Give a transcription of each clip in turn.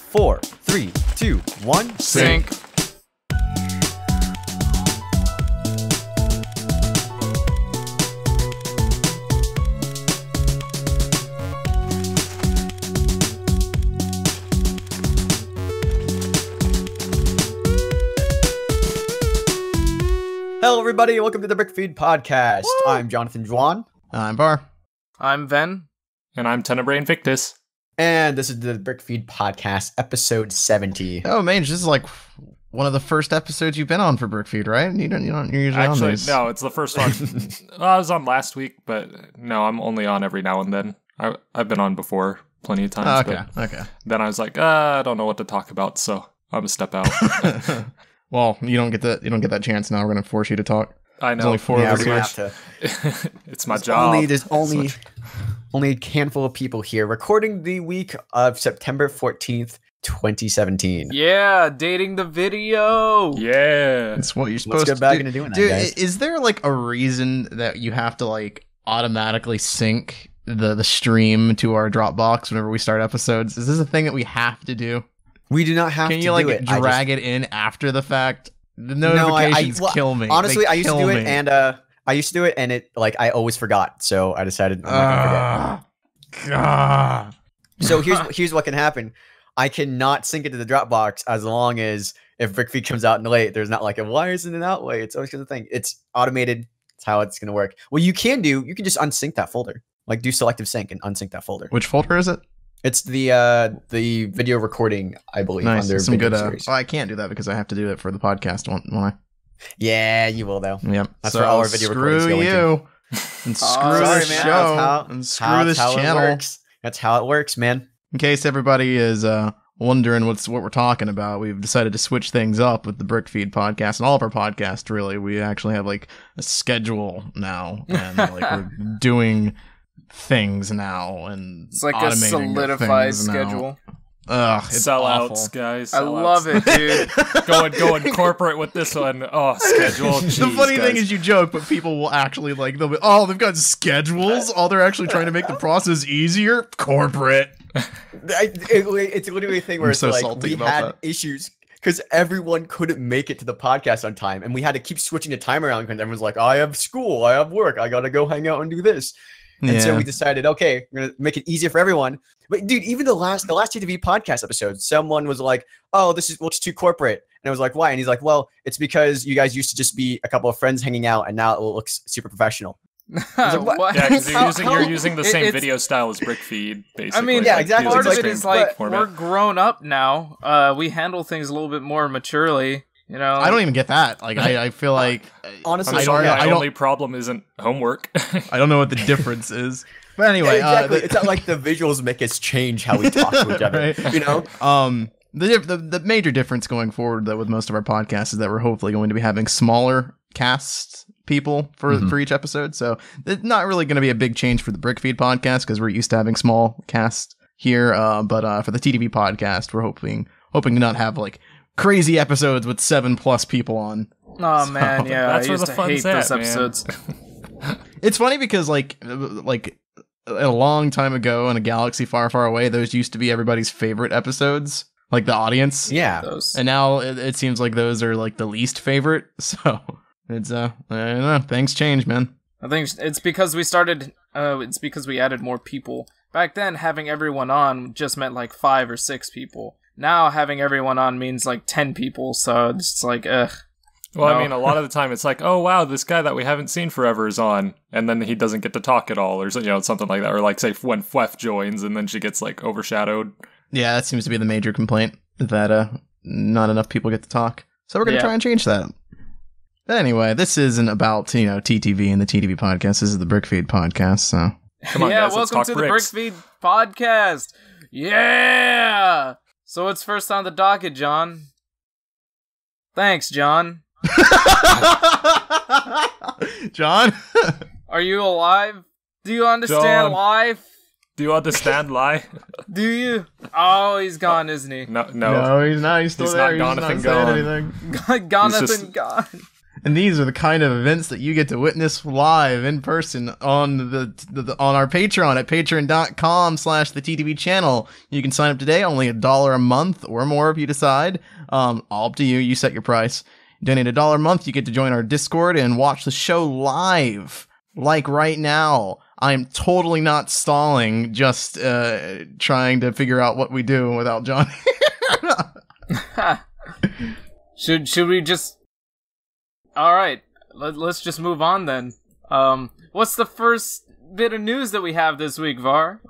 4, 3, 2, 1, sync. Hello, everybody. Welcome to the BrickFeed Podcast. Woo! I'm Jonathan Juan. I'm Bar. I'm Ven. And I'm Tenebrae Invictus. And this is the BrickFeed Podcast, episode 70. Oh, Mange, this is like one of the first episodes you've been on for BrickFeed, right? You're usually on Actually, these. no, it's the first one. Well, I was on last week, but no, I'm only on every now and then. I've been on before plenty of times. Okay. Then I was like, I don't know what to talk about, so I'm gonna step out. Well, you don't get that chance now. We're gonna force you to talk. I know. There's only four of us here. It's my job. There's only a handful of people here recording the week of September 14th, 2017. Yeah, dating the video. Yeah. That's what you're Let's supposed to get back do. into doing that, Dude, guys. is there like a reason that you have to like automatically sync the stream to our Dropbox whenever we start episodes? Is this a thing that we have to do? We do not have to do it. Can you like drag it in after the fact? The notifications kill me. Honestly, I used to do it, me. and it like I always forgot, so I decided I'm not gonna forget. So here's what can happen. I cannot sync it to the Dropbox as long as if BrickFeed comes out late, there's not like a why isn't it out late? It's always gonna thing. It's automated. It's how it's gonna work. What you can just unsync that folder. Like do selective sync and unsync that folder. Which folder is it? It's the video recording, I believe, Nice. on their Some video good. series. I can't do that because I have to do it for the podcast. Won't I? Yeah, you will though. Yep. That's so where all our video recordings screw go you, and screw Sorry, this man. show, and screw this That's how channel. It works. That's how it works, man. In case everybody is wondering what we're talking about, we've decided to switch things up with the BrickFeed podcast and all of our podcasts. Really, we actually have like a schedule now, and like we're doing things now, and It's like a automating solidified things now. schedule. Ugh, it's awful. Sellouts, guys. I love it, dude. Going corporate with this one. Oh, schedule. The Jeez, funny thing guys. is, you joke, but people will actually like. They'll be, oh, they've got schedules. Oh, they're actually trying to make the process easier. Corporate. It's literally a thing where I'm it's so like salty we about had that. issues because everyone couldn't make it to the podcast on time, and we had to keep switching the time around because everyone's like, I have school, I have work, I gotta go hang out and do this. And so we decided, okay, we're gonna make it easier for everyone. But dude, even the last TTV podcast episode, someone was like, "Oh, this looks too corporate," and I was like, "Why?" And he's like, "Well, it's because you guys used to just be a couple of friends hanging out, and now it looks super professional." like, what? Yeah, because you're using the same it's- video style as BrickFeed, basically. I mean, Yeah, Like, exactly. using Part the of it same is like format. we're grown up now. We handle things a little bit more maturely. You know, I don't even get that. Like, I feel like Honestly, I'm I sorry, don't- my I don't- only problem isn't homework. I don't know what the difference is. But anyway, exactly. It's not like the visuals make us change how we talk to each other. Right. You know? The major difference going forward though with most of our podcasts is that we're hopefully going to be having smaller cast people for each episode. So it's not really going to be a big change for the BrickFeed podcast because we're used to having small cast here. But for the TTV podcast, we're hoping to not have like crazy episodes with 7+ people on. Oh man, yeah, That's I where used the to fun's hate at, those man. episodes. It's funny because like a long time ago in a galaxy far, far away, those used to be everybody's favorite episodes, like the audience. Yeah. Those. And now it seems like those are like the least favorite. So it's I don't know. Things change, man. I think it's because we started. It's because we added more people. Back then, having everyone on just meant like 5 or 6 people. Now having everyone on means like 10 people. So it's just like, ugh. Well, No. I mean, a lot of the time it's like, oh wow, this guy that we haven't seen forever is on, and then he doesn't get to talk at all, or something like that, or like say when Fwef joins and then she gets like overshadowed. Yeah, that seems to be the major complaint that not enough people get to talk. So we're gonna Yeah. try and change that. But anyway, this isn't about TTV and the TTV podcast. This is the BrickFeed podcast. So Come on, yeah, guys, let's welcome talk to bricks. the BrickFeed Podcast. Yeah. So what's first on the docket, John? Thanks, John. John, Are you alive? Do you understand John. life? Do you understand lie? Do you? Oh, he's gone, isn't he? No. no, he's not. He's still He's there. not He's Jonathan not saying gone. anything. Jonathan He's just- gone. And these are the kind of events that you get to witness live in person on on our Patreon at patreon.com/the TTV channel. You can sign up today, only $1 a month or more if you decide. All up to you. You set your price. Donate $1 a month, you get to join our Discord and watch the show live. Like right now. I'm totally not stalling, just trying to figure out what we do without John. Should we just... Alright, let's just move on then. What's the first bit of news that we have this week, Var?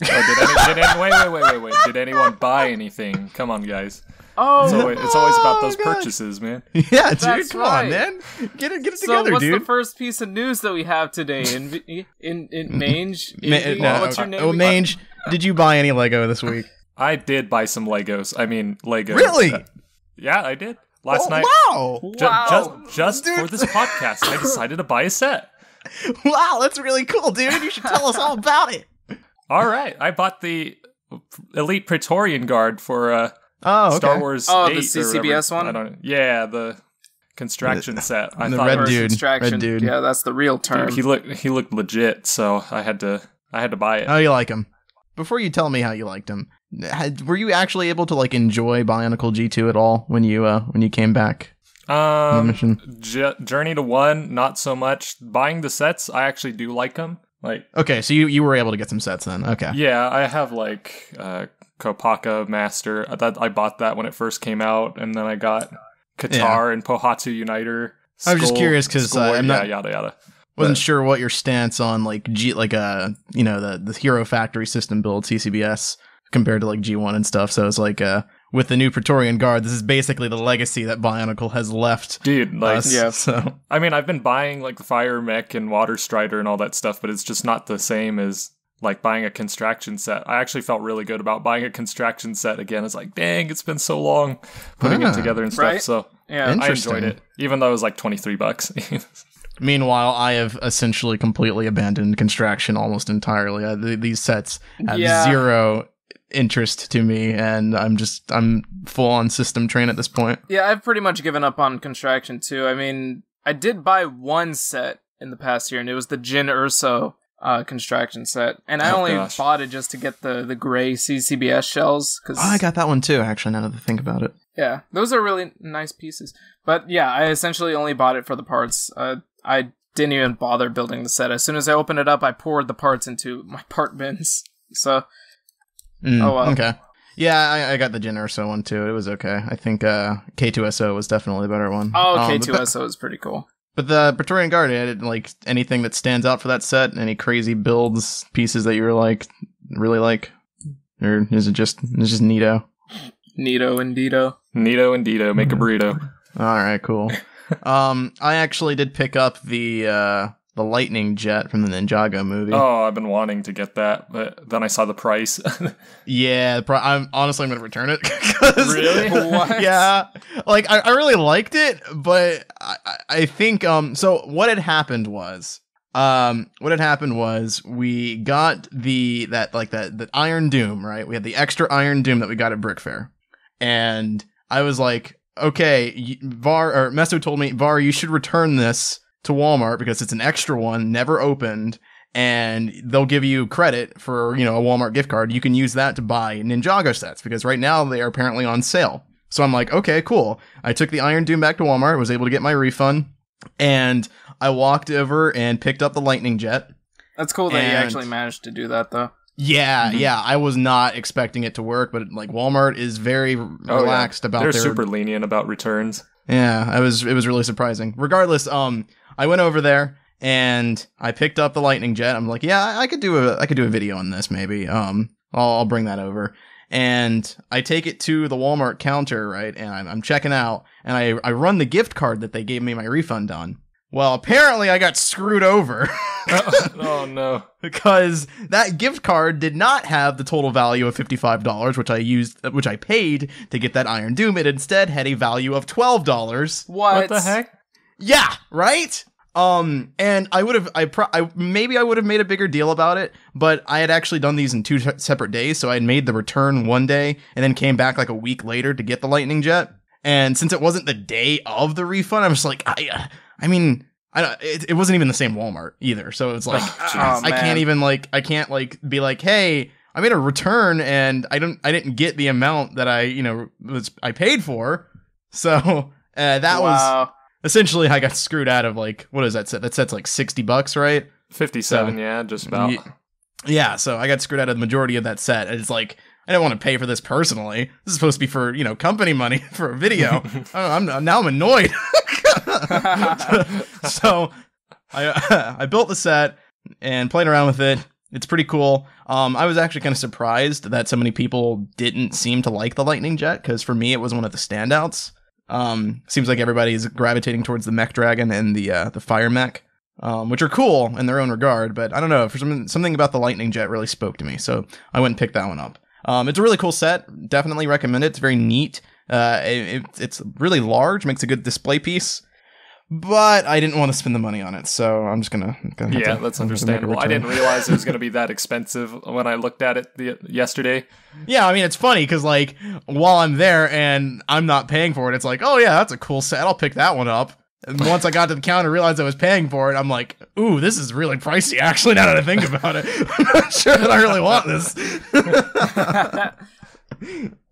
Wait. Did anyone buy anything? Come on, guys. Oh, it's always about those purchases, man. Yeah, dude, That's come right. on, man. Get it so together, what's dude. the first piece of news that we have today? Mange? Invi? No, What's your name? Oh, Mange, did you buy any Lego this week? I did buy some Legos. I mean, Legos. Really? Yeah, I did. Last night. Wow. Just for this podcast, I decided to buy a set. Wow, that's really cool, dude. You should tell us all about it. All right, I bought the Elite Praetorian Guard for okay. Star Wars 8 the or CCBS whatever. one? I don't know. Yeah, the construction set. I the thought red it was- dude. Extraction. Red dude. Yeah, that's the real term. Dude, he looked legit, so I had to buy it. Oh, you like him. Before you tell me how you liked him, were you actually able to like enjoy Bionicle G2 at all when you came back? Journey to 1, not so much. Buying the sets, I actually do like them. Like, Okay, so you were able to get some sets then. Okay. yeah, I have like Kopaka Master. I bought that when it first came out, and then I got Qatar and Pohatu Uniter. I was just curious 'cause, I'm not- yada yada. Wasn't sure what your stance on like the Hero Factory system build CCBS compared to like G1 and stuff. So it's like with the new Praetorian Guard, this is basically the legacy that Bionicle has left. Dude, like, us. yeah. So I mean, I've been buying like the Fire Mech and Water Strider and all that stuff, but it's just not the same as like buying a construction set. I actually felt really good about buying a construction set again. It's like, dang, it's been so long putting it together and stuff. Right? So Yeah. I Interesting. enjoyed it, even though it was like $23. Meanwhile, I have essentially completely abandoned construction almost entirely. These sets have zero interest to me, and I'm full on system train at this point. Yeah, I've pretty much given up on construction too. I mean, I did buy one set in the past year, and it was the Jin Urso construction set, and I only bought it just to get the gray CCBS shells. Cause, I got that one too, actually, now that I think about it. Yeah, those are really nice pieces. But yeah, I essentially only bought it for the parts. I didn't even bother building the set. As soon as I opened it up, I poured the parts into my part bins. So, oh well. Okay. Yeah, I got the Jin Urso one too. It was okay. I think K2SO was definitely the better one. Oh, K2SO is pretty cool. But the Praetorian Guard, like anything that stands out for that set? Any crazy builds, pieces that you were like, really like? Or is it just neato? Neato and Dito. Neato and Dito, make a burrito. All right, cool. I actually did pick up the lightning jet from the Ninjago movie. Oh, I've been wanting to get that, but then I saw the price. Yeah, I'm gonna return it. 'Cause- Really? What? Yeah, like I really liked it, but I think So what had happened was we got the Iron Doom, right? We had the extra Iron Doom that we got at Brickfair, and I was like, okay, Meso told me, Var, you should return this to Walmart because it's an extra one, never opened, and they'll give you credit for, a Walmart gift card. You can use that to buy Ninjago sets because right now they are apparently on sale. So I'm like, okay, cool. I took the Iron Doom back to Walmart, was able to get my refund, and I walked over and picked up the Lightning Jet. That's cool that you actually managed to do that, though. Yeah, yeah. I was not expecting it to work, but like Walmart is very relaxed about They're their... super lenient about returns. Yeah, it was really surprising. Regardless, I went over there and I picked up the Lightning Jet. I'm like, yeah, I could do a video on this maybe. I'll bring that over. And I take it to the Walmart counter, right? And I'm checking out, and I run the gift card that they gave me my refund on. Well, apparently I got screwed over. Oh no. Because that gift card did not have the total value of $55, which I paid to get that Iron Doom. It instead had a value of $12. What the heck? Yeah, right? And I would have made a bigger deal about it, but I had actually done these in 2 separate days, so I had made the return one day and then came back like a week later to get the Lightning Jet. And since it wasn't the day of the refund, I was like, I mean, it wasn't even the same Walmart either. So it's like, I can't be like, hey, I made a return and I didn't get the amount that I paid for. So that was essentially I got screwed out of like, what is that set? That set's like $60, right? 57, yeah, just about. Yeah, so I got screwed out of the majority of that set. It's like, I didn't want to pay for this personally. This is supposed to be for, company money for a video. I'm annoyed. So I built the set and played around with it. It's pretty cool. I was actually kind of surprised that so many people didn't seem to like the lightning jet, because for me it was one of the standouts. Seems like everybody's gravitating towards the mech dragon and the fire mech, which are cool in their own regard. But I don't know, for something about the lightning jet really spoke to me, so I went and picked that one up. It's a really cool set. Definitely recommend it. It's very neat. It's really large, makes a good display piece. But I didn't want to spend the money on it, so I'm just gonna yeah, that's understandable. I didn't realize it was gonna be that expensive when I looked at it yesterday. Yeah, I mean, it's funny because like while I'm there and I'm not paying for it, it's like, oh yeah, that's a cool set. I'll pick that one up. And once I got to the counter, realized I was paying for it. I'm like, ooh, this is really pricey. Actually, now that I think about it, I'm not sure that I really want this.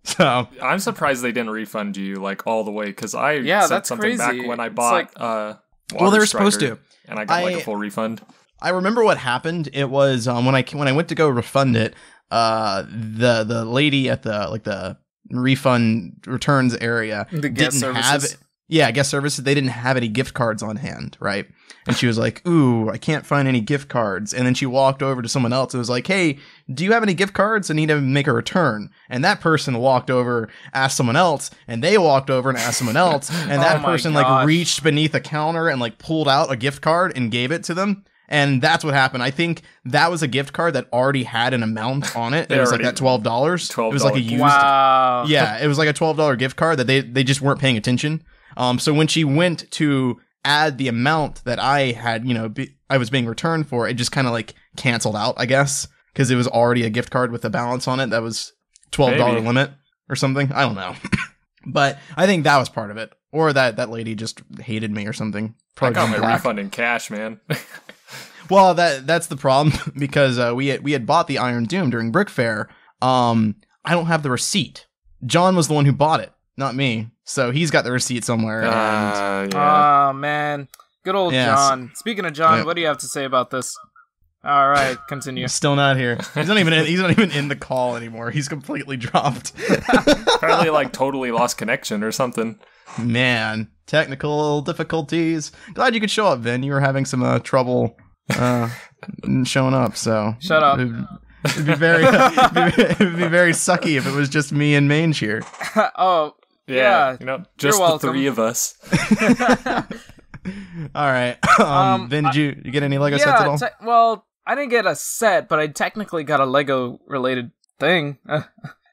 So I'm surprised they didn't refund you like all the way, because I said something crazy. Back when I bought. Well, they were supposed to, and I got like a full refund. I remember what happened. It was when I went to go refund it. The lady at the refund returns area guest services. Guest services. They didn't have any gift cards on hand, right? And she was like, ooh, I can't find any gift cards. And then she walked over to someone else and was like, hey, do you have any gift cards? I need to make a return. And that person walked over, asked someone else, and they walked over and asked someone else. And that person like reached beneath a counter and like pulled out a gift card and gave it to them. And that's what happened. I think that was a gift card that already had an amount on it. It was like that $12. It was like a used. Wow. Yeah, it was like a $12 gift card that they just weren't paying attention. So when she went to add the amount that I had, I was being returned for, it just kind of like canceled out, I guess, because it was already a gift card with a balance on it that was $12 limit or something. I don't know. But I think that was part of it. Or that lady just hated me or something. Probably got my refund in cash, man. Well, that's the problem, because we had bought the Iron Doom during Brickfair. I don't have the receipt. John was the one who bought it, not me. So he's got the receipt somewhere. Oh, man. Good old John. Speaking of John, what do you have to say about this? All right, continue. Still not here. He's not even in the call anymore. He's completely dropped. Apparently, like, totally lost connection or something. Man, technical difficulties. Glad you could show up, Vin. You were having some trouble showing up, so... Shut up. It'd be very sucky if it was just me and Mange here. Oh, yeah. Just the three of us. All right. Vin, did you get any Lego sets at all? Well, I didn't get a set, but I technically got a Lego related thing.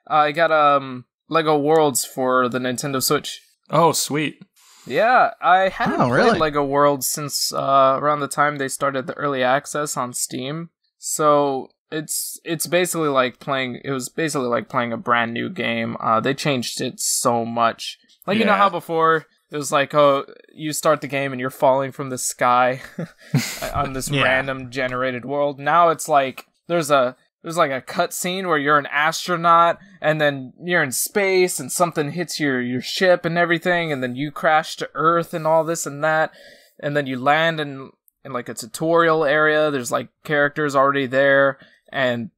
I got Lego Worlds for the Nintendo Switch. Oh, sweet. Yeah, I hadn't really? played Lego Worlds since around the time they started the early access on Steam. So it's basically like playing. It was basically like playing a brand new game. They changed it so much. Like you know how before it was like, oh, you start the game and you're falling from the sky on this random generated world. Now it's like there's like a cutscene where you're an astronaut and then you're in space and something hits your ship and everything, and then you crash to Earth and all this and that, and then you land in like a tutorial area. There's like characters already there, and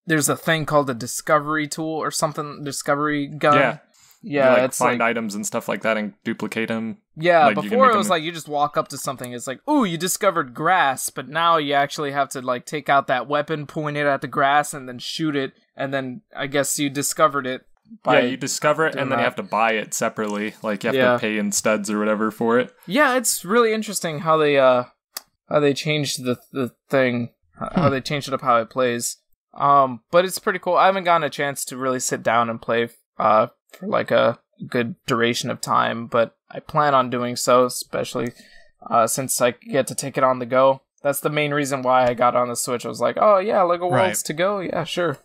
there's a thing called the discovery tool or something, discovery gun. Yeah, you, it's find items and stuff like that and duplicate them. Yeah, like, before it was like you just walk up to something, it's like, ooh, you discovered grass, but now you actually have to like take out that weapon, point it at the grass, and then shoot it, and then I guess you discovered it. You discover it, and then you have to buy it separately. Like you have to pay in studs or whatever for it. Yeah, it's really interesting how they changed the thing, how they changed it up how it plays. But it's pretty cool. I haven't gotten a chance to really sit down and play for like a good duration of time, but I plan on doing so, especially since I get to take it on the go. That's the main reason why I got on the Switch. I was like, oh yeah, LEGO Worlds to go, yeah, sure.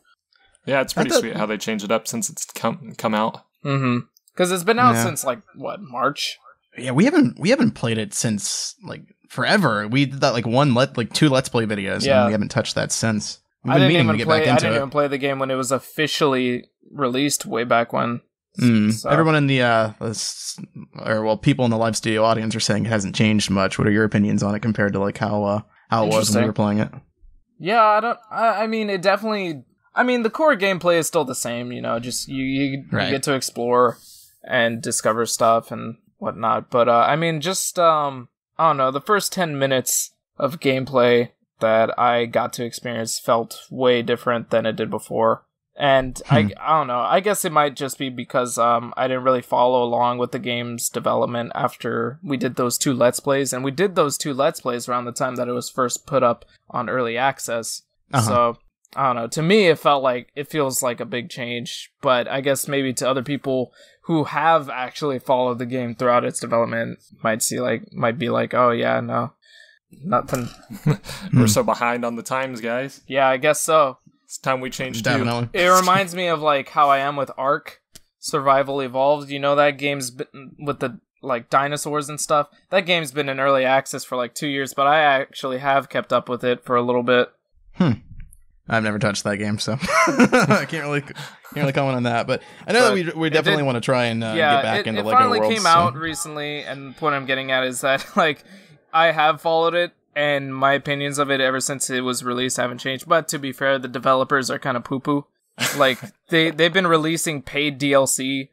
Yeah, it's pretty sweet how they changed it up since it's come out. Mm-hmm. Because it's been out since like what, March? Yeah, we haven't played it since like forever. We did that like 2 Let's Play videos, and we haven't touched that since. I didn't even play the game when it was officially released way back when. So. Everyone in the people in the live studio audience are saying it hasn't changed much. What are your opinions on it compared to like how it was when we were playing it? Yeah, I mean, it definitely. I mean, the core gameplay is still the same. You know, just you get to explore and discover stuff and whatnot. But I mean, just I don't know. The first 10 minutes of gameplay that I got to experience felt way different than it did before. And I don't know, I guess it might just be because I didn't really follow along with the game's development after we did those 2 Let's Plays. And we did those 2 Let's Plays around the time that it was first put up on early access. So, I don't know, to me it feels like a big change. But I guess maybe to other people who have actually followed the game throughout its development might be like, oh yeah, no, nothing. We're so behind on the times, guys. Yeah, I guess so. It's time we change too. It reminds me of like how I am with Ark Survival Evolved. You know that game's been, with the like dinosaurs and stuff. That game's been in early access for like 2 years, but I actually have kept up with it for a little bit. I've never touched that game, so I can't really comment on that. But I know that we definitely want to try and get back into LEGO Worlds. It finally came out recently, and what I'm getting at is that like I have followed it. And my opinions of it ever since it was released haven't changed. But to be fair, the developers are kind of poo-poo. Like, they've been releasing paid DLC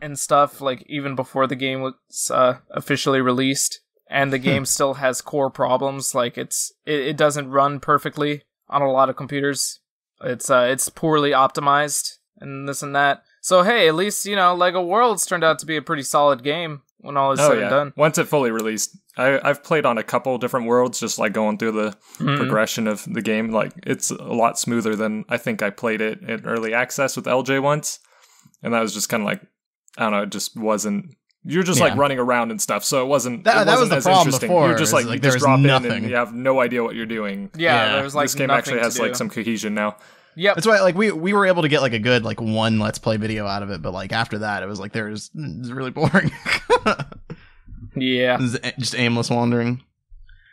and stuff, like, even before the game was officially released. And the game still has core problems. Like, it doesn't run perfectly on a lot of computers. It's poorly optimized and this and that. So, hey, at least, you know, LEGO Worlds turned out to be a pretty solid game when all is said and done. Once it fully released. I've played on a couple different worlds, just like going through the progression of the game. Like, it's a lot smoother than I think I played it in early access with LJ once. And that was just kind of like, I don't know, it just wasn't. You're just like running around and stuff, so it wasn't. That was the problem before. You're just like you just drop in and you have no idea what you're doing. Yeah, there was like this game actually has like some cohesion now. Yep. That's why, like, we were able to get like a good like 1 Let's Play video out of it, but like after that, it was like it was really boring. Yeah. Just aimless wandering.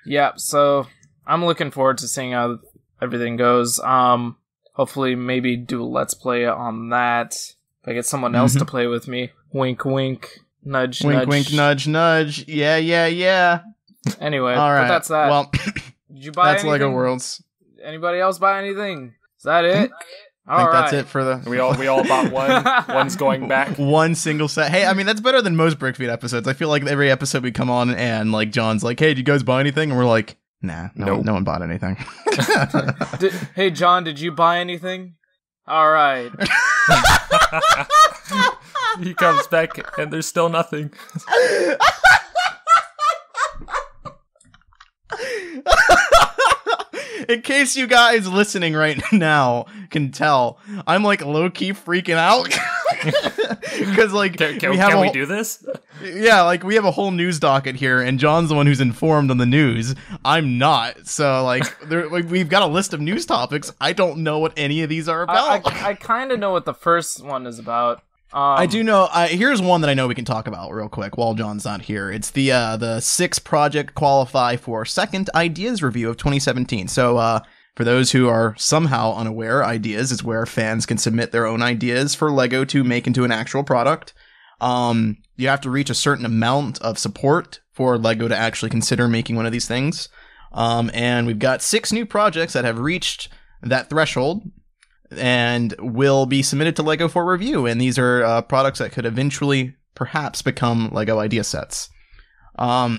Yeah, so I'm looking forward to seeing how everything goes. Hopefully maybe do a Let's Play on that. If I get someone else to play with me. Wink, wink. Nudge, wink, nudge. Wink, nudge, nudge. Yeah, yeah, yeah. Anyway, all right. But that's that. Well, did you buy that's anything? LEGO Worlds. Anybody else buy anything? Is that it? I think that's it for the. We all bought one. One's going back. One single set. Hey, I mean that's better than most BrickFeed episodes. I feel like every episode we come on and like John's like, "Hey, did you guys buy anything?" And we're like, "Nah, no one bought anything." Hey, John, did you buy anything? All right. He comes back and there's still nothing. In case you guys listening right now can tell, I'm like low-key freaking out. Because like can we do this? Yeah, like we have a whole news docket here, and John's the one who's informed on the news. I'm not. So like, we've got a list of news topics. I don't know what any of these are about. I kind of know what the first one is about. I do know. Here's one that I know we can talk about real quick while John's not here. It's the 6 project qualify for second Ideas review of 2017. So for those who are somehow unaware, Ideas is where fans can submit their own ideas for LEGO to make into an actual product. You have to reach a certain amount of support for LEGO to actually consider making one of these things. And we've got 6 new projects that have reached that threshold and will be submitted to LEGO for review. And these are products that could eventually perhaps become LEGO idea sets. The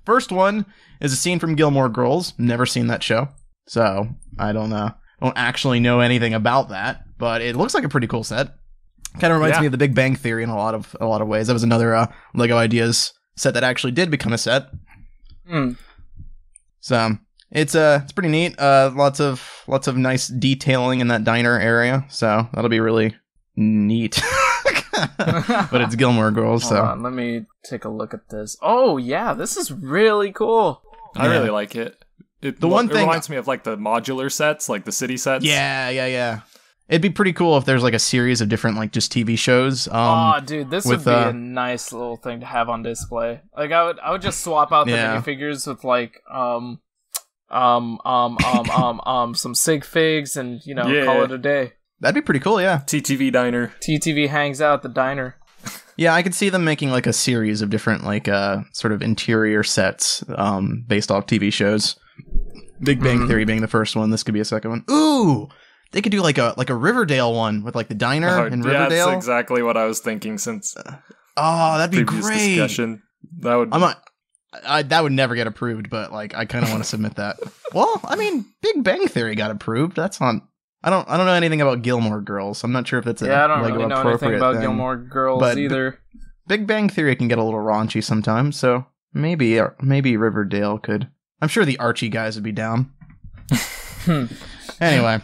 first one is a scene from Gilmore Girls. Never seen that show, so I don't actually know anything about that, but it looks like a pretty cool set. Kind of reminds me of the Big Bang Theory in a lot of ways. That was another LEGO Ideas set that actually did become a set. So it's pretty neat. Lots of nice detailing in that diner area. So that'll be really neat. But it's Gilmore Girls. Hold on, let me take a look at this. Oh yeah, this is really cool. I really like it. It reminds me of like the modular sets, like the city sets. Yeah. It'd be pretty cool if there's like a series of different like just TV shows. Dude, this would be a nice little thing to have on display. Like I would just swap out the minifigures with like some sig figs and call it a day. That'd be pretty cool, yeah. TTV diner. TTV hangs out at the diner. Yeah, I could see them making like a series of different like sort of interior sets based off TV shows. Big Bang Theory being the first one. This could be a second one. Ooh, they could do like a Riverdale one with like the diner in Riverdale. Yeah, that's exactly what I was thinking since. That'd be previous great. Discussion. That would. That would never get approved, but like I kind of want to submit that. Well, I mean, Big Bang Theory got approved. That's on. I don't know anything about Gilmore Girls. I'm not sure if that's I don't really know anything about Gilmore Girls either. Big Bang Theory can get a little raunchy sometimes, so maybe Riverdale could. I'm sure the Archie guys would be down. Anyway,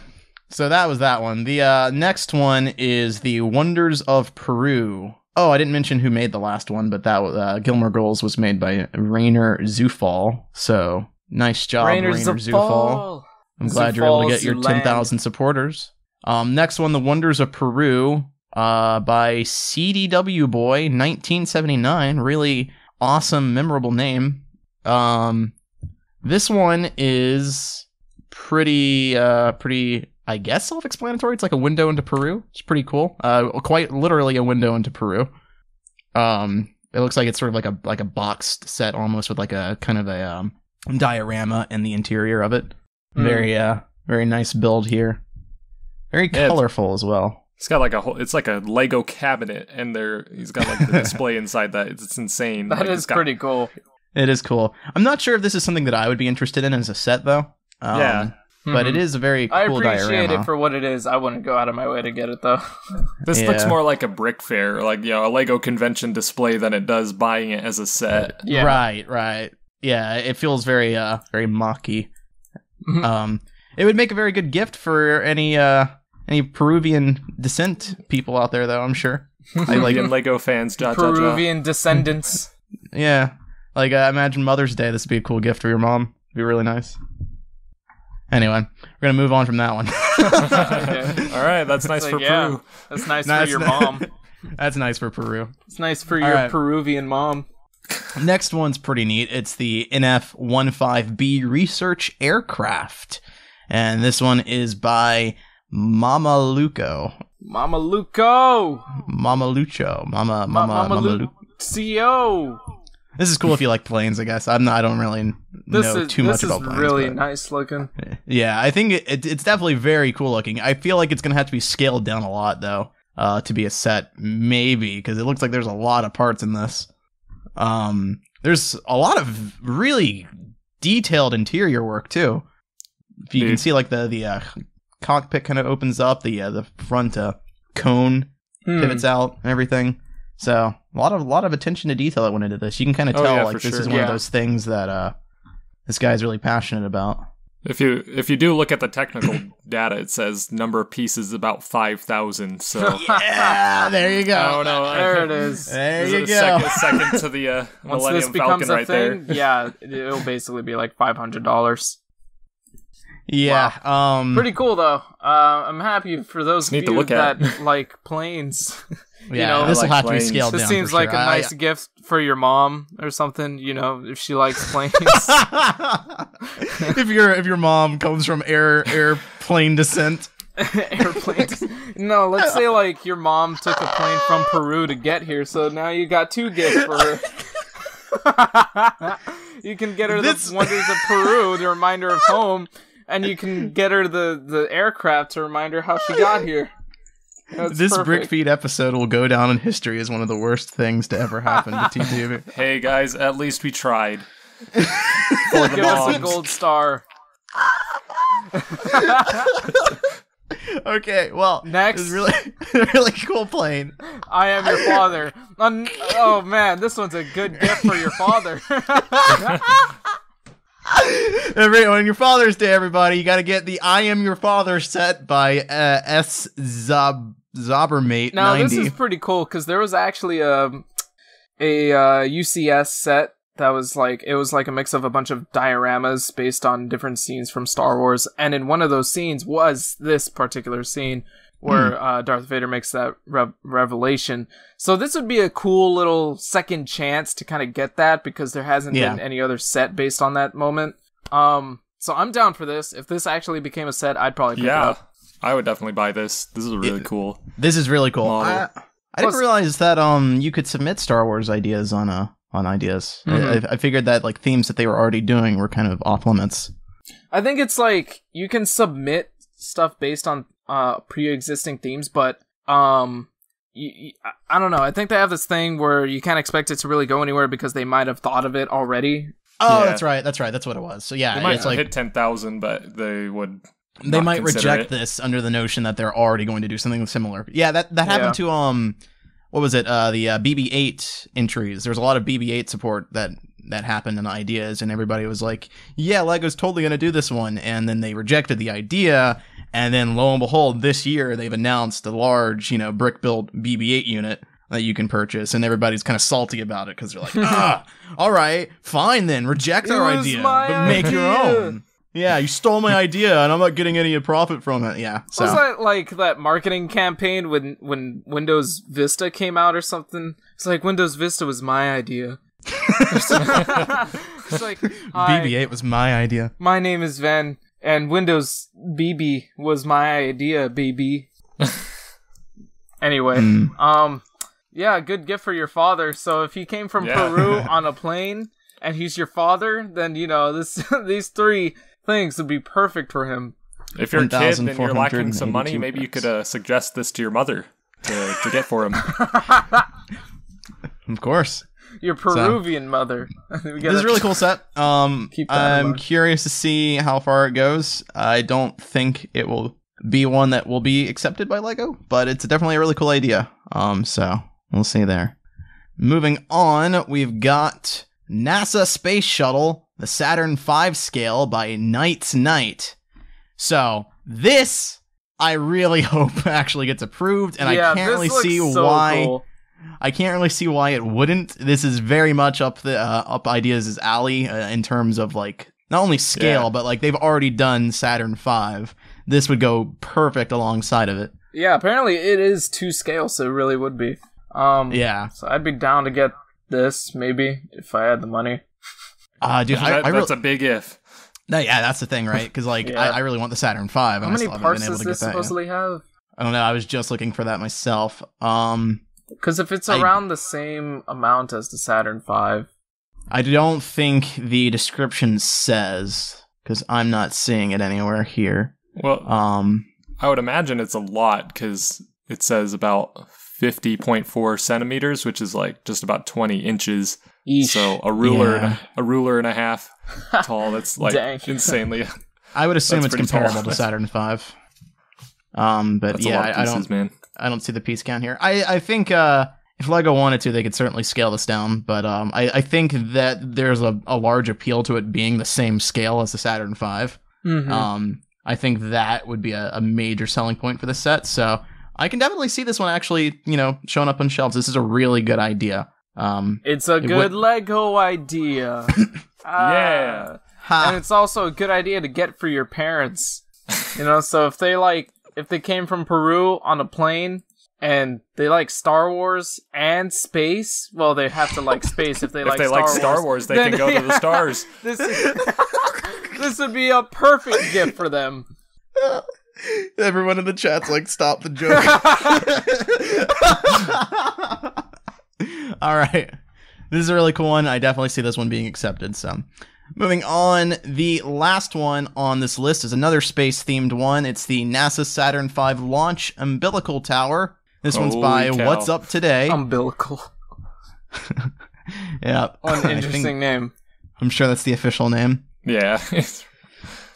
so that was that one. The next one is The Wonders of Peru. Oh, I didn't mention who made the last one, but that Gilmore Girls was made by Rainer Zufall. So nice job, Rainer Zufall. I'm glad you're able to get your 10,000 supporters. Next one, The Wonders of Peru, by CDW Boy, 1979. Really awesome, memorable name. This one is pretty, I guess, self-explanatory. It's like a window into Peru. It's pretty cool. Quite literally a window into Peru. It looks like it's sort of like a boxed set almost with like a kind of a diorama in the interior of it. Very nice build here. Very colorful as well. It's got like it's like a Lego cabinet, and he's got like the display inside that. It's insane. That is pretty cool. It is cool. I'm not sure if this is something that I would be interested in as a set though. But it is a very cool diorama. I appreciate it for what it is. I wouldn't go out of my way to get it though. This looks more like a Brickfair, like a Lego convention display than it does buying it as a set. Yeah. Right. Yeah, it feels very mocky. It would make a very good gift for any Peruvian descent people out there, though. I'm sure. Like Lego fans, Peruvian descendants. Yeah, like imagine Mother's Day. This would be a cool gift for your mom. It'd be really nice. Anyway, we're gonna move on from that one. Okay. All right, that's nice for Peru. That's nice for your mom. That's nice for Peru. It's nice for your Peruvian mom. Next one's pretty neat. It's the NF-15B Research Aircraft. And this one is by Mama Lucho. CEO. This is cool if you like planes, I guess. I don't really know too much about planes. This is really nice looking. Yeah, I think it's definitely very cool looking. I feel like it's going to have to be scaled down a lot, though, to be a set, maybe, because it looks like there's a lot of parts in this. There's a lot of really detailed interior work too. If you can see, like the cockpit kind of opens up, the front cone pivots out and everything. So a lot of attention to detail that went into this. You can kind of tell this is one of those things that this guy's really passionate about. If you do look at the technical data, it says number of pieces about 5,000. So yeah, there you go. I don't know. There it is. There you go. Second to the Millennium Falcon right thing, there. Yeah, it'll basically be like $500. Yeah. Wow. Pretty cool though. I'm happy for those of you that like planes. Yeah, this will have to be scaled down. This seems like a nice gift for your mom or something. If she likes planes. if your mom comes from airplane descent. No, let's say like your mom took a plane from Peru to get here, so now you got two gifts for her. You can get her the Wonders of Peru, the reminder of home, and you can get her the aircraft to remind her how she got here. This BrickFeed episode will go down in history as one of the worst things to ever happen to TTV. Hey guys, at least we tried. Give us a gold star. Okay, well, next, this is really cool plane. I am your father. Oh man, this one's a good gift for your father. On your Father's Day, everybody, you got to get the "I Am Your Father" set by S. Zobbermate 90. Now this is pretty cool because there was actually a UCS set that was like a mix of a bunch of dioramas based on different scenes from Star Wars, and in one of those scenes was this particular scene. where Darth Vader makes that revelation. So this would be a cool little second chance to kind of get that, because there hasn't been any other set based on that moment. So I'm down for this. If this actually became a set, I'd probably pick it up. I would definitely buy this. This is really cool. This is really cool. I didn't realize that you could submit Star Wars ideas on ideas. I figured that like themes that they were already doing were kind of off limits. I think it's like you can submit stuff based on pre-existing themes, but I don't know. I think they have this thing where you can't expect it to really go anywhere because they might have thought of it already. Oh, that's right. That's what it was. So yeah, they might it's like hit 10,000, but they would. They might reject this under the notion that they're already going to do something similar. Yeah, that happened to what was it? The BB-8 entries. There's a lot of BB-8 support that happened in ideas, and everybody was like, "Yeah, LEGO's totally going to do this one," and then they rejected the idea, and then lo and behold, this year they've announced a large, brick-built BB-8 unit that you can purchase, and everybody's kind of salty about it because they're like, all right, fine then, reject our idea, but make your own. Yeah, you stole my idea, and I'm not getting any profit from it. Yeah, so. Was that like that marketing campaign when Windows Vista came out or something? It's like Windows Vista was my idea. It's like BB-8 was my idea. My name is Van, and Windows BB was my idea, baby. Anyway, yeah, good gift for your father. So if he came from Peru on a plane and he's your father, then these three things would be perfect for him. If you're a kid and you're lacking some money, maybe you could suggest this to your mother to get for him. Of course. Your Peruvian mother. This is a really cool set. I'm curious to see how far it goes. I don't think it will be one that will be accepted by LEGO, but it's definitely a really cool idea. So we'll see there. Moving on, we've got NASA Space Shuttle, the Saturn V scale by Knight's Knight. So this, I really hope actually gets approved, and I can't really see why. Cool. I can't really see why it wouldn't. This is very much up Ideas' alley in terms of like not only scale, but like they've already done Saturn V. This would go perfect alongside of it. Yeah, apparently it is to scale, so it really would be. So I'd be down to get this maybe if I had the money. Dude, that's a big if. Yeah, that's the thing, right? Because I really want the Saturn V. How many parts does this supposedly have? I don't know. I was just looking for that myself. Because if it's around the same amount as the Saturn V, I don't think the description says, because I'm not seeing it anywhere here. Well, I would imagine it's a lot because it says about 50.4 centimeters, which is like just about 20 inches. Eesh. So a ruler and a half tall. That's like insanely. I would assume it's comparable to Saturn V. But that's I don't see the piece count here. I think if LEGO wanted to, they could certainly scale this down. But I think that there's a large appeal to it being the same scale as the Saturn V. Mm-hmm. I think that would be a major selling point for this set. So I can definitely see this one actually, showing up on shelves. This is a really good idea. It's a good LEGO idea. Yeah. And it's also a good idea to get for your parents. So if they came from Peru on a plane and they like Star Wars and space, well, they have to like space. If they like Star Wars, they can go to the stars. This would be a perfect gift for them. Everyone in the chat's like, stop the joke. All right. This is a really cool one. I definitely see this one being accepted. So, moving on, the last one on this list is another space-themed one. It's the NASA Saturn V Launch Umbilical Tower. This one's by What's Up Today. Umbilical. Yeah. An interesting name. I'm sure that's the official name. Yeah.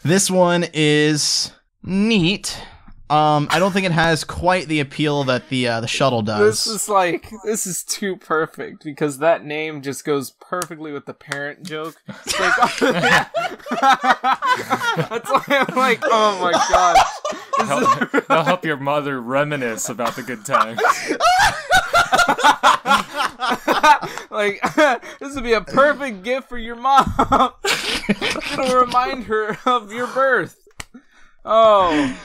This one is neat. I don't think it has quite the appeal that the shuttle does. This is too perfect because that name just goes perfectly with the parent joke. It's like, that's why I'm like, oh my gosh. That'll help your mother reminisce about the good times. Like, this would be a perfect gift for your mom to remind her of your birth. Oh.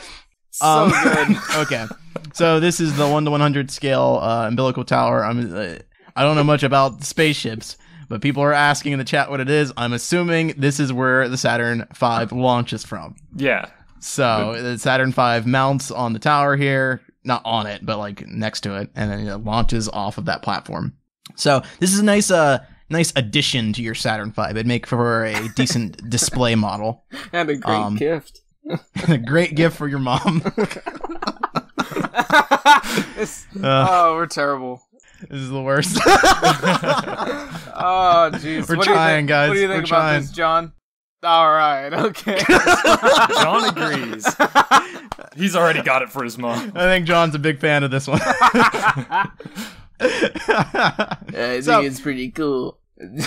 So good. Okay. So this is the 1 to 100 scale umbilical tower. I don't know much about spaceships, but people are asking in the chat what it is. I'm assuming this is where the Saturn V launches from. Yeah. So the Saturn V mounts on the tower here, not on it, but like next to it, and then it launches off of that platform. So this is a nice addition to your Saturn V. It'd make for a decent display model. And a great gift. A great gift for your mom. We're terrible. This is the worst. Oh, jeez. We're trying, guys. What do you think about this, John? All right, okay. John agrees. He's already got it for his mom. I think John's a big fan of this one. I think it's pretty cool.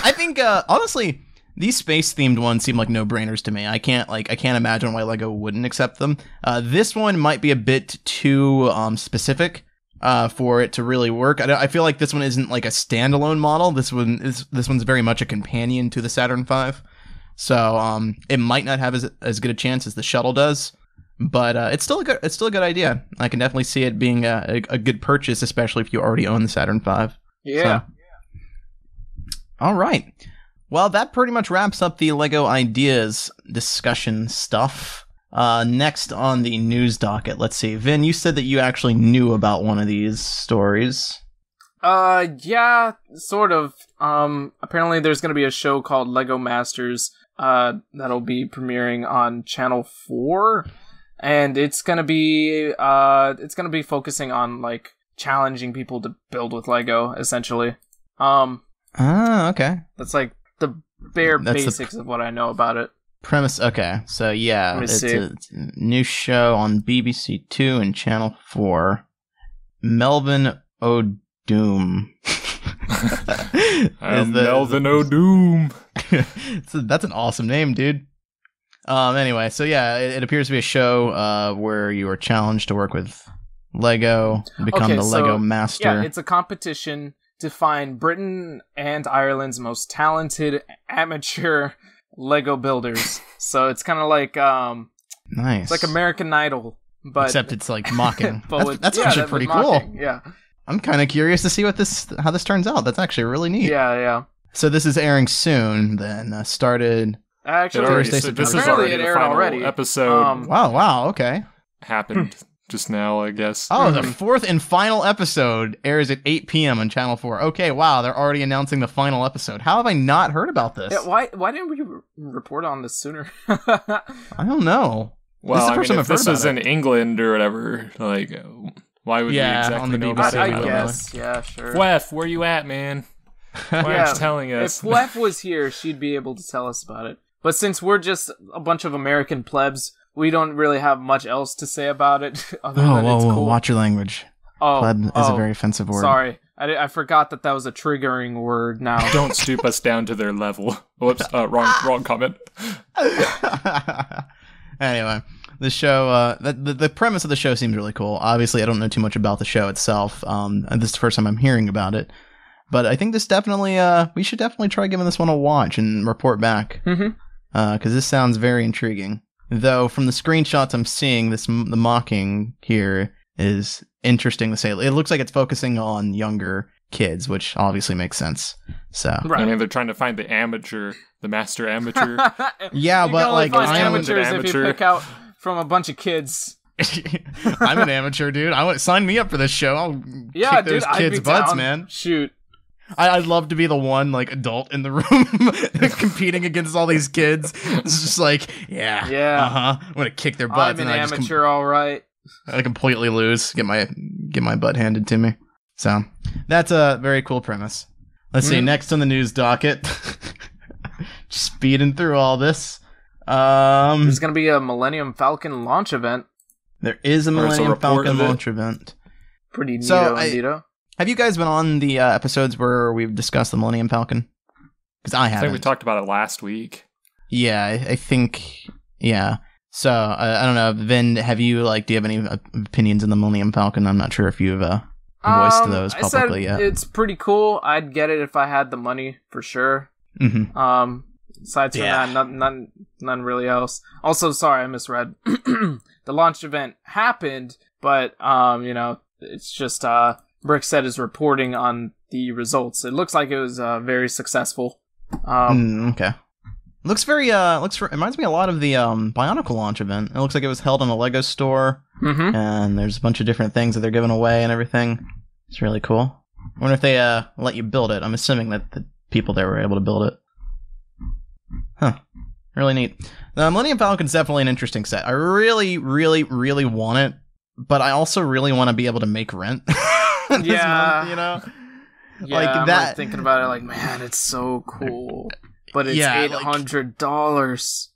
I think, honestly, these space-themed ones seem like no-brainers to me. I can't imagine why LEGO wouldn't accept them. This one might be a bit too specific for it to really work. I feel like this one isn't like a standalone model. This one's very much a companion to the Saturn V. So it might not have as good a chance as the shuttle does, but it's still a good idea. I can definitely see it being a good purchase, especially if you already own the Saturn V. Yeah. So. All right. Well, that pretty much wraps up the LEGO Ideas discussion stuff. Next on the news docket, let's see. Vin, you said that you actually knew about one of these stories. Yeah, sort of. Apparently there's gonna be a show called LEGO Masters, that'll be premiering on Channel 4, and it's gonna be focusing on, like, challenging people to build with LEGO, essentially. Okay. That's, like, the bare basics of what I know about it. Premise, okay. So, yeah, it's a new show on BBC 2 and Channel 4. Melvin O'Doom. Melvin O'Doom. That's an awesome name, dude. Anyway, so yeah, it appears to be a show where you are challenged to work with LEGO, become the LEGO master. Yeah, it's a competition to find Britain and Ireland's most talented amateur LEGO builders. So it's kind of like nice. It's like American Idol, but except it's like mocking. That's yeah, actually pretty cool. Yeah. I'm kind of curious to see how this turns out. That's actually really neat. Yeah. So this is airing soon. Then started. Actually, Thursday, this is already the final episode. Wow. Okay. Happened just now, I guess. Oh, the fourth and final episode airs at 8 p.m. on Channel 4. Okay, wow, they're already announcing the final episode. How have I not heard about this? Yeah, why didn't we report on this sooner? I don't know. Well, I mean, if this was in England or whatever, like, why would we exactly know about it? I guess, yeah, sure. Flef, where you at, man? Why aren't you telling us? If Flef was here, she'd be able to tell us about it. But since we're just a bunch of American plebs, we don't really have much else to say about it. Other than it's cool. Watch your language. Pleb is a very offensive word. Sorry. I forgot that was a triggering word now. Don't stoop us down to their level. Whoops, wrong comment. Anyway, the show, the premise of the show seems really cool. Obviously, I don't know too much about the show itself. And this is the first time I'm hearing about it. But I think this definitely, we should definitely try giving this one a watch and report back. Because this sounds very intriguing. Though, from the screenshots I'm seeing, the mocking here is interesting to say. It looks like it's focusing on younger kids, which obviously makes sense. So, right. I mean, they're trying to find the master amateur. Yeah, but like, I'm amateurs if you pick out from a bunch of kids. I'm an amateur, dude. Sign me up for this show. I'll kick those kids' butts, man. Shoot. I'd love to be the one, like, adult in the room competing against all these kids. It's just like, yeah. I'm gonna kick their butts. I'm an amateur, all right. I completely lose, get my butt handed to me. So that's a very cool premise. Let's see, next on the news docket. Speeding through all this. There's gonna be a Millennium Falcon launch event. There is a Millennium Falcon launch event. Pretty neato. Have you guys been on the episodes where we've discussed the Millennium Falcon? Because I haven't. I think we talked about it last week. Yeah, I think, yeah. So, I don't know, Vin, do you have any opinions on the Millennium Falcon? I'm not sure if you've voiced those publicly yet. It's pretty cool. I'd get it if I had the money, for sure. Aside from that, none really else. Also, sorry, I misread. The launch event happened, but it's just BrickFeed is reporting on the results. It looks like it was very successful. Okay. Looks very reminds me a lot of the Bionicle launch event. It looks like it was held in a LEGO store, and there's a bunch of different things that they're giving away and everything. It's really cool. I wonder if they let you build it. I'm assuming that the people there were able to build it. Huh. Really neat. The Millennium Falcon's definitely an interesting set. I really, really, really want it, but I also really want to be able to make rent. This month, Yeah, like I'm that. like thinking about it like, man, it's so cool. But it's $800.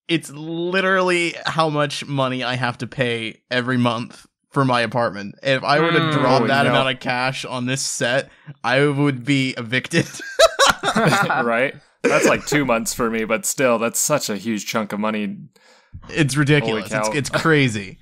It's literally how much money I have to pay every month for my apartment. If I were to drop that amount of cash on this set, I would be evicted. Right? That's like 2 months for me, but still, that's such a huge chunk of money. It's ridiculous. It's crazy.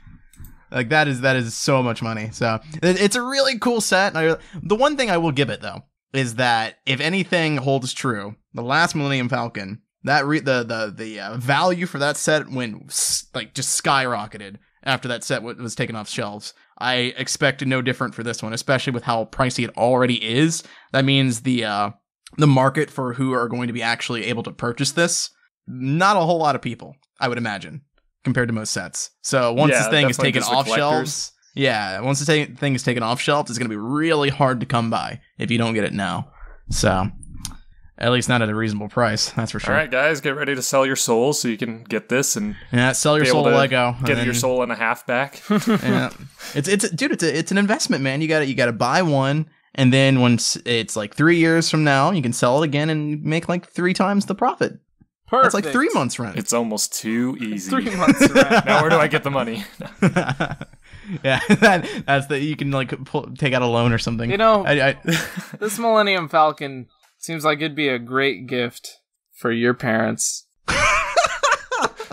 Like that is so much money. So it's a really cool set. The one thing I will give it though is that if anything holds true, the last Millennium Falcon, that the value for that set went like just skyrocketed after that set was taken off shelves. I expect no different for this one, especially with how pricey it already is. That means the market for who are going to be actually able to purchase this, not a whole lot of people, I would imagine, compared to most sets. So once this thing is taken off shelves, once the thing is taken off shelves, it's going to be really hard to come by if you don't get it now. So, at least not at a reasonable price, that's for sure. All right, guys, get ready to sell your soul so you can get this and sell your soul to LEGO. Get your soul and a half back. Yeah, it's an investment, man. You got to buy one, and then once it's like 3 years from now, you can sell it again and make like 3 times the profit. Perfect. That's like 3 months rent. It's almost too easy. 3 months rent. Now where do I get the money? Yeah, that's you can like take out a loan or something. This Millennium Falcon seems like it'd be a great gift for your parents.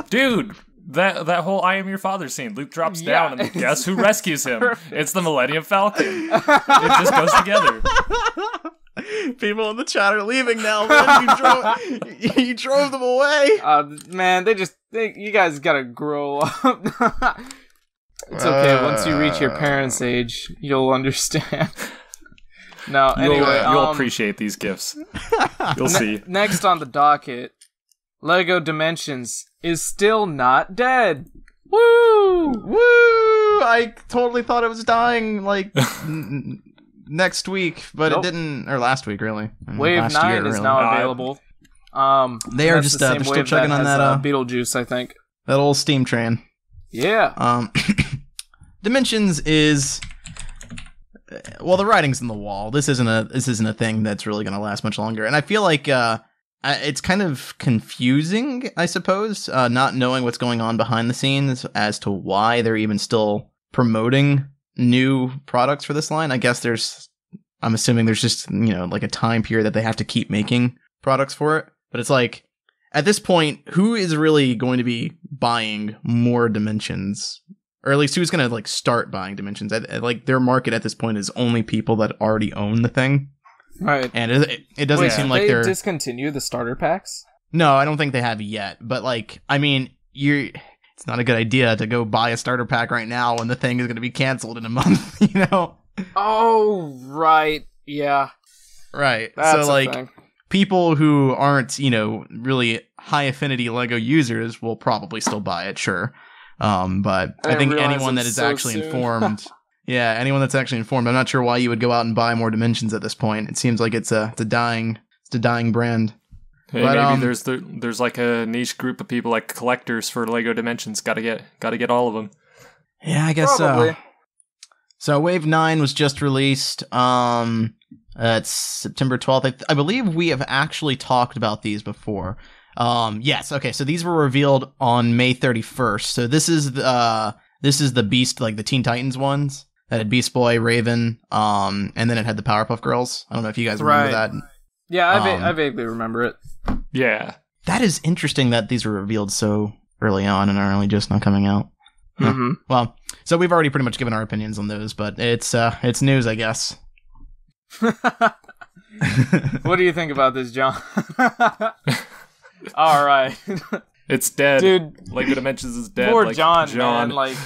Dude, that whole I am your father scene. Luke drops down and guess who rescues him? Perfect. It's the Millennium Falcon. It just goes together. People in the chat are leaving now, man. You drove them away. Man, you guys gotta grow up. It's okay. Once you reach your parents' age, you'll understand. No, anyway, you'll appreciate these gifts. You'll see. Next on the docket, LEGO Dimensions is still not dead. Woo! Woo! I totally thought it was dying like next week, but it didn't. Or last week, really. Wave 9 is now available. They are just they're still chugging on that Beetlejuice, I think. That old steam train. Yeah. Dimensions is the writing's on the wall. This isn't a thing that's really going to last much longer. And I feel like it's kind of confusing, I suppose, not knowing what's going on behind the scenes as to why they're even still promoting new products for this line. I guess I'm assuming there's just, like a time period that they have to keep making products for it. But it's like, at this point, who is really going to be buying more Dimensions? Or at least who's going to like start buying Dimensions? Like their market at this point is only people that already own the thing. Right. And it doesn't seem like they're discontinue the starter packs? No, I don't think they have yet. But like, I mean, it's not a good idea to go buy a starter pack right now when the thing is going to be canceled in a month, Oh, right. Yeah. Right. That's so like thing. People who aren't, really high affinity LEGO users will probably still buy it, sure. But I think anyone that is actually informed, anyone that's actually informed, I'm not sure why you would go out and buy more Dimensions at this point. It seems like it's a dying brand. Hey, but, maybe there's like a niche group of people like collectors for LEGO Dimensions. Gotta get all of them. Yeah, I guess probably. so. So Wave 9 was just released. It's September 12th. I believe we have actually talked about these before. Yes. Okay. So these were revealed on May 31st. So this is the Beast, like the Teen Titans ones that had Beast Boy, Raven, and then it had the Powerpuff Girls. I don't know if you guys remember that. Yeah, I vaguely remember it. Yeah. That is interesting that these were revealed so early on and are only just not coming out. Mm-hmm. Well, so we've already pretty much given our opinions on those, but it's news, I guess. What do you think about this, John? All right. It's dead. Dude. Lego Dimensions is dead. Poor like, John, man. Like,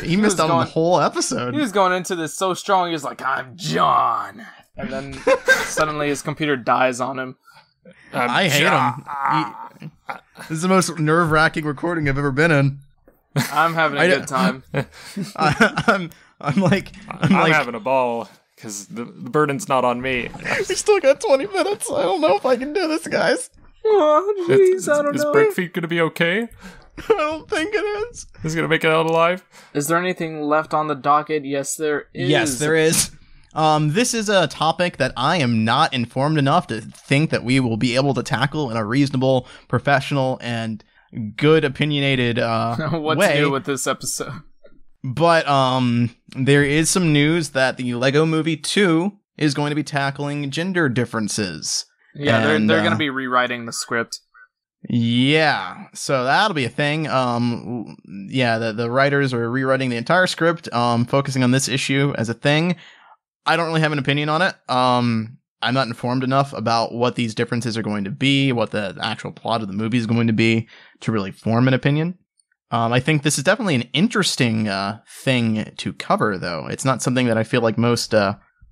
he missed out on the whole episode. He was going into this so strong, he was like, I'm John. And then suddenly his computer dies on him. I hate him. This is the most nerve-wracking recording I've ever been in. I'm having a good time. I'm having a ball because the burden's not on me. We still got 20 minutes. I don't know if I can do this, guys. Oh, jeez, I don't know. Is BrickFeed going to be okay? I don't think it is. Is he going to make it out alive? Is there anything left on the docket? Yes, there is. Yes, there is. This is a topic that I am not informed enough to think that we will be able to tackle in a reasonable, professional, and good opinionated what way. To do with this episode. But there is some news that the LEGO Movie 2 is going to be tackling gender differences. Yeah, they're going to be rewriting the script. Yeah, so that'll be a thing. The writers are rewriting the entire script, focusing on this issue as a thing. I don't really have an opinion on it. I'm not informed enough about what these differences are going to be, what the actual plot of the movie is going to be, to really form an opinion. I think this is definitely an interesting thing to cover, though. It's not something that I feel like most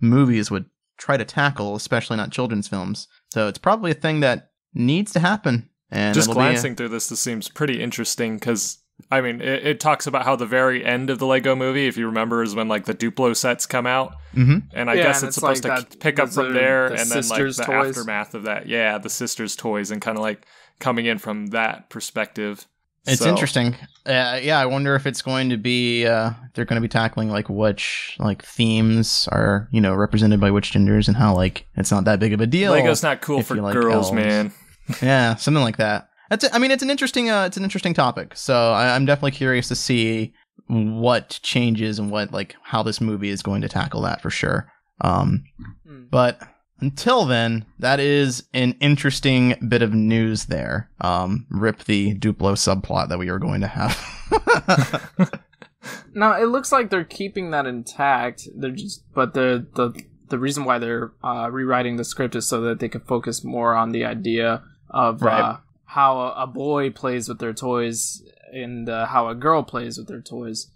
movies would try to tackle, especially not children's films. So it's probably a thing that needs to happen. And just glancing through this seems pretty interesting because, I mean, it talks about how the very end of the LEGO movie, if you remember, is when like the Duplo sets come out. Mm-hmm. And I guess it's supposed like to pick up from there the and then like the toys. aftermath of that. Yeah, the sisters' toys and kind of like coming in from that perspective. It's interesting. I wonder if it's going to be they're going to be tackling like which like themes are, represented by which genders and how like it's not that big of a deal. LEGO's not cool for girls, man. Yeah, something like that. It's an interesting topic. So I'm definitely curious to see what changes and what like how this movie is going to tackle that for sure. But until then, that is an interesting bit of news there. Rip the Duplo subplot that we were going to have. Now, it looks like they're keeping that intact. But the reason why they're rewriting the script is so that they can focus more on the idea of how a boy plays with their toys and how a girl plays with their toys.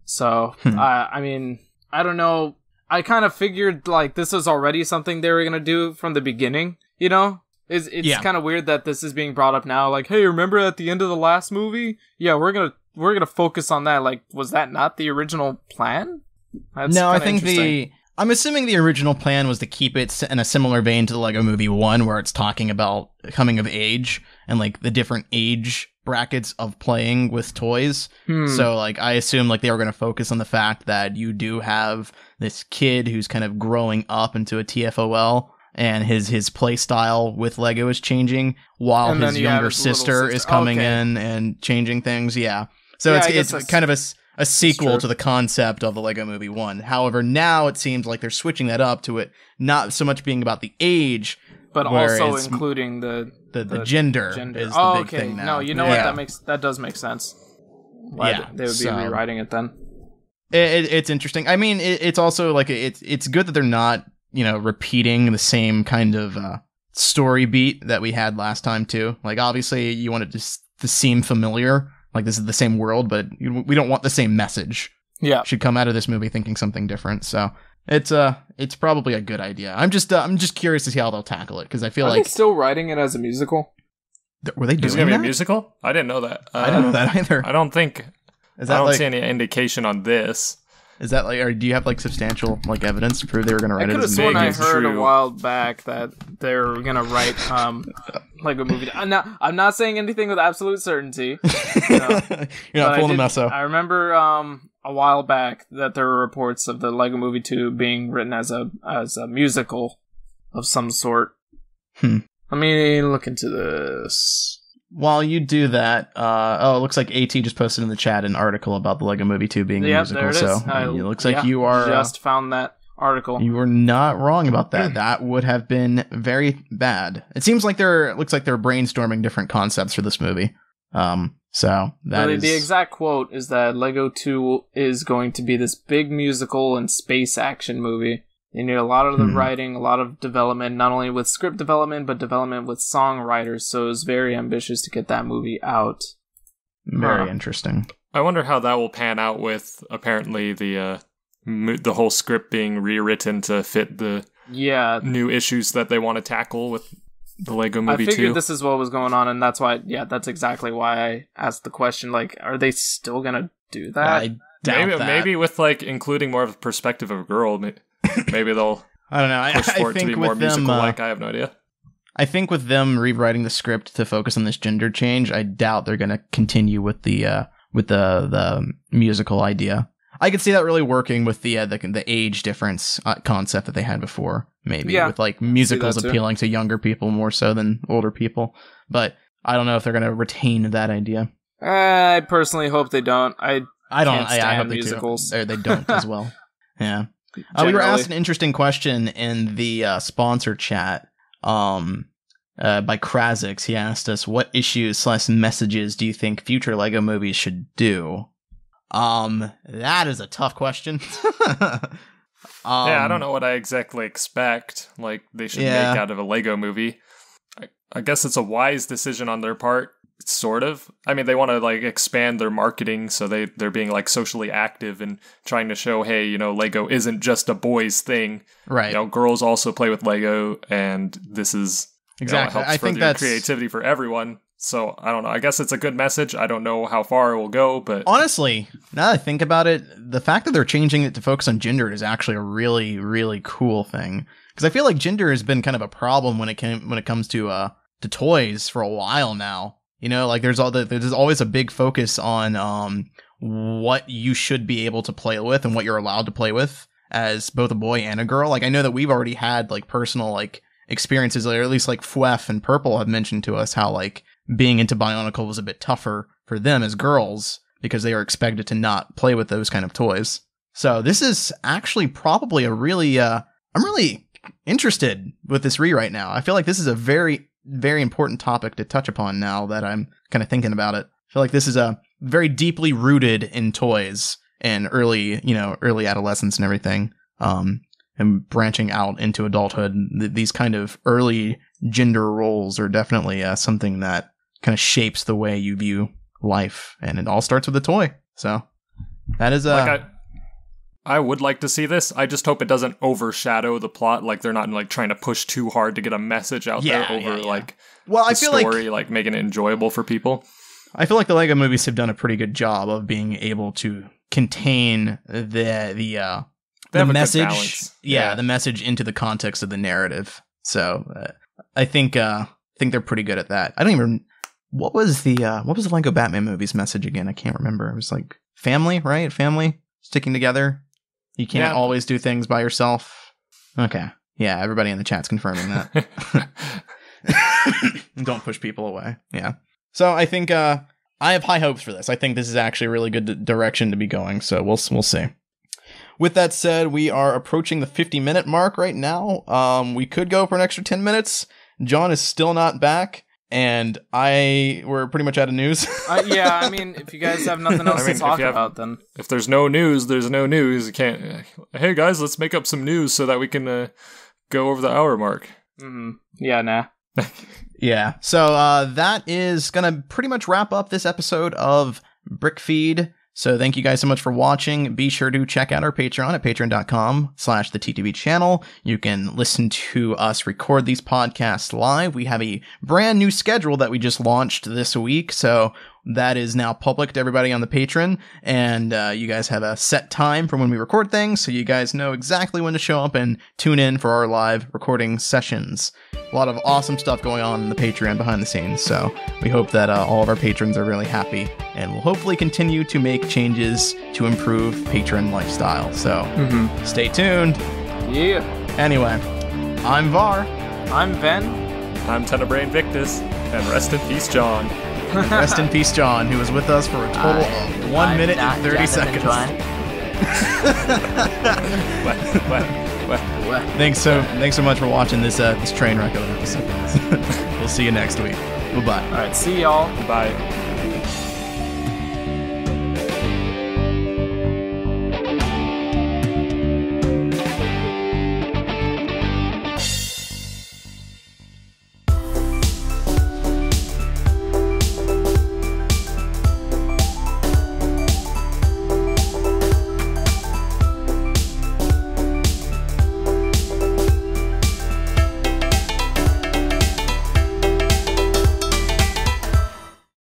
So, I mean, I don't know. I kind of figured like this was already something they were gonna do from the beginning. It's kind of weird that this is being brought up now. Like, hey, remember at the end of the last movie? Yeah, we're gonna focus on that. Like, was that not the original plan? No, I think I'm assuming the original plan was to keep it in a similar vein to the LEGO Movie 1, where it's talking about coming of age and like the different age brackets of playing with toys. So like I assume like they were going to focus on the fact that you do have this kid who's kind of growing up into a TFOL and his play style with Lego is changing while his younger sister is coming in and changing things. Yeah. So it's kind of a sequel to the concept of the LEGO Movie 1. However, now it seems like they're switching that up to it not so much being about the age, but also including the gender is the big thing now. No, you know what? That does make sense. Why they would be rewriting it then. It's interesting. I mean, it's also like it's good that they're not repeating the same kind of story beat that we had last time too. Like obviously you want it to seem familiar, like this is the same world, but we don't want the same message. Yeah, should come out of this movie thinking something different. So it's probably a good idea. I'm just curious to see how they'll tackle it because I feel like they still writing it as a musical. Were they doing Is it gonna be a musical? I didn't know that. I didn't know that either. I don't think. I don't see any indication on this. Is that like, or do you have like substantial like evidence to prove they were going to write it as a movie? I heard a while back that they were going to write like a movie. I'm not saying anything with absolute certainty. You're not pulling a mess up. I remember a while back that there were reports of the LEGO Movie 2 being written as a musical of some sort. Let me look into this. While you do that, it looks like AT just posted in the chat an article about the LEGO Movie 2 being a musical. There it is. So it looks like you are just found that article. You were not wrong about that. That would have been very bad. It seems like looks like they're brainstorming different concepts for this movie. So that is the exact quote is that LEGO 2 is going to be this big musical and space action movie. They need a lot of the writing, a lot of development, not only with script development, but development with songwriters. So it was very ambitious to get that movie out. Very interesting. I wonder how that will pan out with apparently the whole script being rewritten to fit the new issues that they want to tackle with the LEGO Movie 2. I figured this is what was going on, and that's why, that's exactly why I asked the question, like, are they still gonna do that? I doubt that. Maybe with, like, including more of the perspective of a girl, maybe they'll I don't know. push for it to be more musical-like. I have no idea. I think with them rewriting the script to focus on this gender change, I doubt they're gonna continue with the musical idea. I could see that really working with the age difference concept that they had before, maybe with like musicals appealing to younger people more so than older people. But I don't know if they're going to retain that idea. I personally hope they don't. I don't stand I hope musicals. They don't as well. Yeah. We were asked an interesting question in the sponsor chat by Krazix. He asked us, what issues/messages do you think future LEGO movies should do? That is a tough question. I don't know what I exactly expect. Like, they should make out of a LEGO movie. I guess it's a wise decision on their part, sort of. I mean, they want to, like, expand their marketing, so they're being, like, socially active and trying to show, hey, you know, LEGO isn't just a boys thing. Right. You know, girls also play with LEGO, and this is exactly. Helps further your creativity for everyone. So, I don't know. I guess it's a good message. I don't know how far it will go, but... Honestly, now that I think about it, the fact that they're changing it to focus on gender is actually a really, really cool thing. Because I feel like gender has been kind of a problem when it comes to toys for a while now. You know, like there's always a big focus on what you should be able to play with and what you're allowed to play with as both a boy and a girl. Like, I know that we've already had, like, personal, like, experiences, or at least, like, Fwef and Purple have mentioned to us how, like, being into Bionicle was a bit tougher for them as girls because they are expected to not play with those kind of toys. So this is actually probably a really, I'm really interested with this rewrite now. I feel like this is a very, very important topic to touch upon now that I'm kind of thinking about it. I feel like this is a very deeply rooted in toys and early adolescence and everything. And branching out into adulthood, these kind of early gender roles are definitely something that kind of shapes the way you view life, and it all starts with a toy. So that is I would like to see this. I just hope it doesn't overshadow the plot. Like, they're not like trying to push too hard to get a message out there over like I feel story, like making it enjoyable for people. I feel like the LEGO movies have done a pretty good job of being able to contain the message, the message into the context of the narrative. So I think they're pretty good at that. I don't even. What was the LEGO Batman movie's message again? I can't remember. It was like family, right? Family, sticking together. You can't always do things by yourself. Okay. Yeah, everybody in the chat's confirming that. Don't push people away. Yeah. So I think I have high hopes for this. I think this is actually a really good direction to be going. So we'll see. With that said, we are approaching the 50-minute mark right now. We could go for an extra 10 minutes. John is still not back, and we're pretty much out of news. Yeah, I mean, if you guys have nothing else to talk about, then... If there's no news, there's no news. You can't... Hey, guys, let's make up some news so that we can go over the hour mark. Mm-hmm. Yeah, nah. Yeah, so that is going to pretty much wrap up this episode of BrickFeed. So thank you guys so much for watching. Be sure to check out our Patreon at patreon.com/the TTV channel. You can listen to us record these podcasts live. We have a brand new schedule that we just launched this week. So that is now public to everybody on the Patreon. And you guys have a set time for when we record things. So you guys know exactly when to show up and tune in for our live recording sessions. A lot of awesome stuff going on in the Patreon behind the scenes. So we hope that all of our patrons are really happy, and we'll hopefully continue to make changes to improve patron lifestyle. So stay tuned. Yeah. Anyway, I'm Var. I'm Ben. I'm Tenebrain Victus. And rest in peace, John. And rest in peace, John, who was with us for a total of 1 minute and 30 seconds. Thanks so much for watching this train wreck of an episode. We'll see you next week. Bye-bye. All right, see y'all. Bye.